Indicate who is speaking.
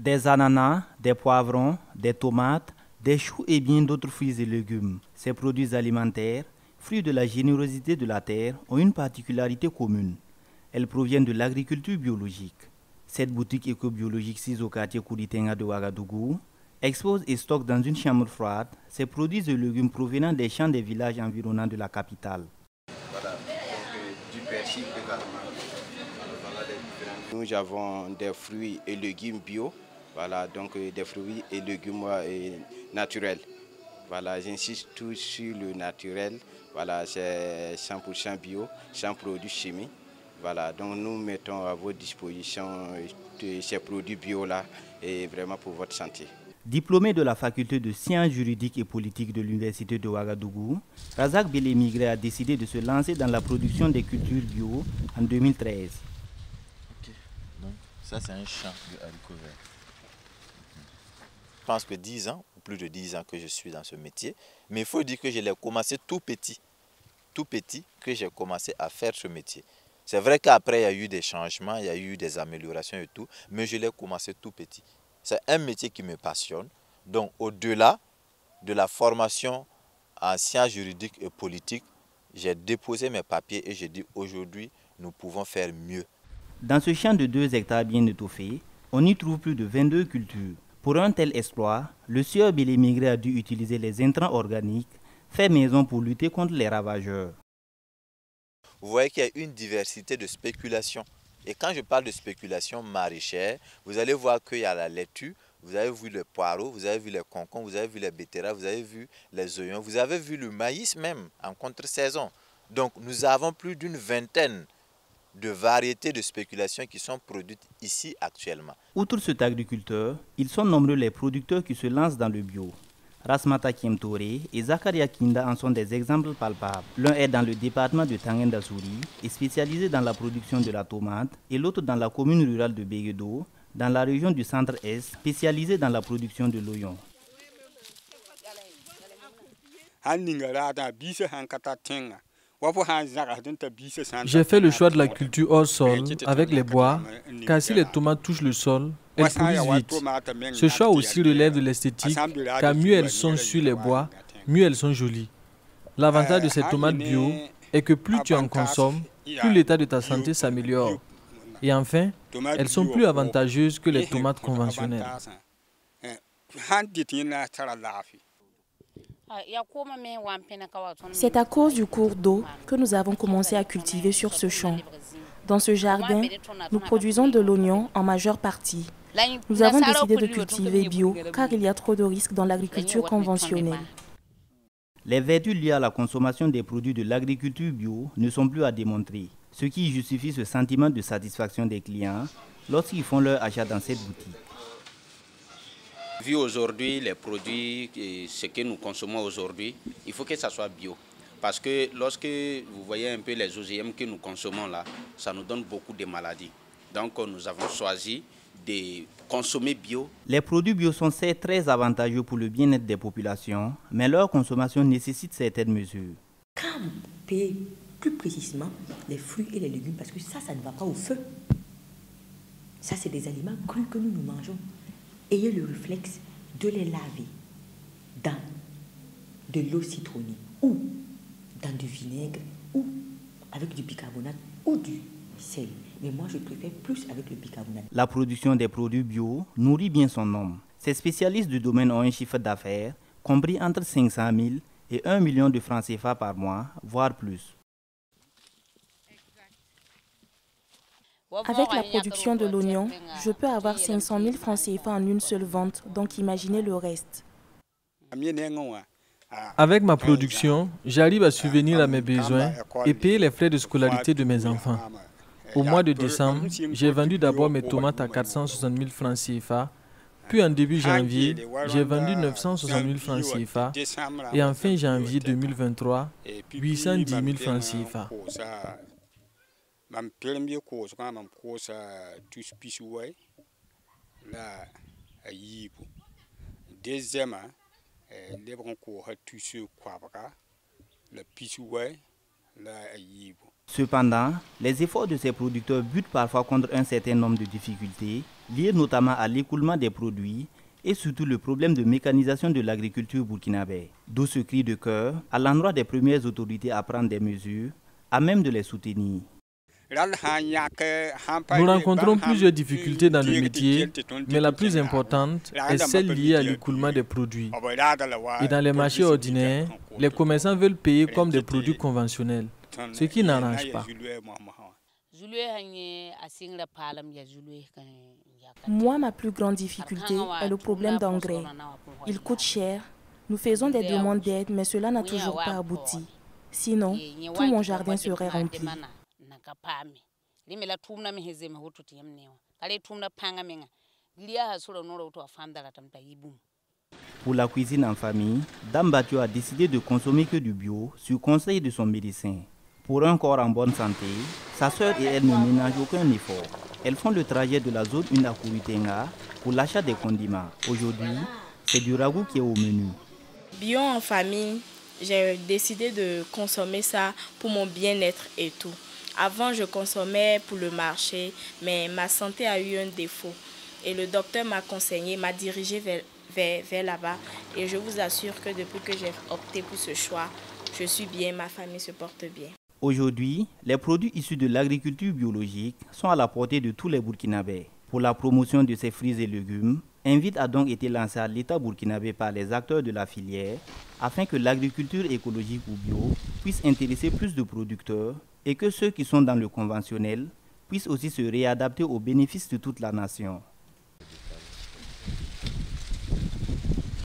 Speaker 1: Des ananas, des poivrons, des tomates, des choux et bien d'autres fruits et légumes. Ces produits alimentaires, fruits de la générosité de la terre, ont une particularité commune. Elles proviennent de l'agriculture biologique. Cette boutique éco-biologique située au quartier Kouritenga de Ouagadougou expose et stocke dans une chambre froide ces produits et légumes provenant des champs des villages environnants de la capitale.
Speaker 2: Voilà, donc du persil également. Nous avons des fruits et légumes bio, voilà, donc des fruits et légumes naturels. Voilà, j'insiste tout sur le naturel, voilà, c'est 100% bio, sans produits chimiques. Voilà, donc nous mettons à votre disposition ces produits bio-là et vraiment pour votre santé.
Speaker 1: Diplômé de la faculté de sciences juridiques et politiques de l'université de Ouagadougou, Razak Belémigré a décidé de se lancer dans la production des cultures bio en 2013.
Speaker 3: Okay. Donc ça c'est un champ de haricots verts. Je pense que 10 ans, ou plus de 10 ans que je suis dans ce métier, mais il faut dire que je l'ai commencé tout petit que j'ai commencé à faire ce métier. C'est vrai qu'après il y a eu des changements, il y a eu des améliorations et tout, mais je l'ai commencé tout petit. C'est un métier qui me passionne. Donc, au-delà de la formation en sciences juridiques et politiques, j'ai déposé mes papiers et j'ai dit aujourd'hui, nous pouvons faire mieux.
Speaker 1: Dans ce champ de 2 hectares bien étoffé, on y trouve plus de 22 cultures. Pour un tel exploit, le sieur Belémigré a dû utiliser les intrants organiques faits maison pour lutter contre les ravageurs.
Speaker 3: Vous voyez qu'il y a une diversité de spéculations. Et quand je parle de spéculation maraîchère, vous allez voir qu'il y a la laitue, vous avez vu les poireaux, vous avez vu les concombres, vous avez vu les betteraves, vous avez vu les oignons, vous avez vu le maïs même en contre-saison. Donc nous avons plus d'une vingtaine de variétés de spéculations qui sont produites ici actuellement.
Speaker 1: Outre cet agriculteur, ils sont nombreux les producteurs qui se lancent dans le bio. Rasmata Kiemtore et Zakaria Kinda en sont des exemples palpables. L'un est dans le département de Tangendasouri et spécialisé dans la production de la tomate et l'autre dans la commune rurale de Béguedo, dans la région du centre-est, spécialisé dans la production de l'oignon.
Speaker 4: J'ai fait le choix de la culture hors sol avec les bois, car si les tomates touchent le sol, elles pourrissent vite. Ce choix aussi relève de l'esthétique, car mieux elles sont sur les bois, mieux elles sont jolies. L'avantage de ces tomates bio est que plus tu en consommes, plus l'état de ta santé s'améliore. Et enfin, elles sont plus avantageuses que les tomates conventionnelles.
Speaker 5: C'est à cause du cours d'eau que nous avons commencé à cultiver sur ce champ. Dans ce jardin, nous produisons de l'oignon en majeure partie. Nous avons décidé de cultiver bio car il y a trop de risques dans l'agriculture conventionnelle.
Speaker 1: Les vertus liées à la consommation des produits de l'agriculture bio ne sont plus à démontrer, ce qui justifie ce sentiment de satisfaction des clients lorsqu'ils font leur achat dans cette boutique.
Speaker 2: Vu aujourd'hui les produits, ce que nous consommons aujourd'hui, il faut que ça soit bio. Parce que lorsque vous voyez un peu les OGM que nous consommons là, ça nous donne beaucoup de maladies. Donc nous avons choisi de consommer bio.
Speaker 1: Les produits bio sont certes très avantageux pour le bien-être des populations, mais leur consommation nécessite certaines mesures.
Speaker 6: Quand vous payez plus précisément les fruits et les légumes, parce que ça ne va pas au feu. Ça, c'est des aliments crus que nous mangeons. Ayez le réflexe de les laver dans de l'eau citronnée ou dans du vinaigre ou avec du bicarbonate ou du sel. Mais moi, je préfère plus avec le bicarbonate.
Speaker 1: La production des produits bio nourrit bien son homme. Ces spécialistes du domaine ont un chiffre d'affaires compris entre 500 000 et 1 million de francs CFA par mois, voire plus.
Speaker 5: Avec la production de l'oignon, je peux avoir 500 000 francs CFA en une seule vente, donc imaginez le reste.
Speaker 4: Avec ma production, j'arrive à subvenir à mes besoins et payer les frais de scolarité de mes enfants. Au mois de décembre, j'ai vendu d'abord mes tomates à 460 000 francs CFA, puis en début janvier, j'ai vendu 960 000 francs CFA et en fin janvier 2023, 810 000 francs CFA.
Speaker 1: Cependant, les efforts de ces producteurs butent parfois contre un certain nombre de difficultés, liées notamment à l'écoulement des produits et surtout le problème de mécanisation de l'agriculture burkinabé. D'où ce cri de cœur à l'endroit des premières autorités à prendre des mesures, à même de les soutenir.
Speaker 4: Nous rencontrons plusieurs difficultés dans le métier, mais la plus importante est celle liée à l'écoulement des produits. Et dans les marchés ordinaires, les commerçants veulent payer comme des produits conventionnels, ce qui n'arrange pas.
Speaker 5: Moi, ma plus grande difficulté est le problème d'engrais. Il coûte cher. Nous faisons des demandes d'aide, mais cela n'a toujours pas abouti. Sinon, tout mon jardin serait rempli.
Speaker 1: Pour la cuisine en famille, Dame Batio a décidé de consommer que du bio sur conseil de son médecin. Pour un corps en bonne santé, sa sœur et elle ne ménagent aucun effort. Elles font le trajet de la zone 1 à Kurutenga pour l'achat des condiments. Aujourd'hui, c'est du ragoût qui est au menu.
Speaker 7: Bio en famille, j'ai décidé de consommer ça pour mon bien-être et tout. Avant, je consommais pour le marché, mais ma santé a eu un défaut. Et le docteur m'a conseillé, m'a dirigé vers là-bas. Et je vous assure que depuis que j'ai opté pour ce choix, je suis bien, ma famille se porte bien.
Speaker 1: Aujourd'hui, les produits issus de l'agriculture biologique sont à la portée de tous les Burkinabés. Pour la promotion de ces fruits et légumes, un invite a donc été lancé à l'État burkinabé par les acteurs de la filière afin que l'agriculture écologique ou bio puisse intéresser plus de producteurs et que ceux qui sont dans le conventionnel puissent aussi se réadapter aux bénéfices de toute la nation.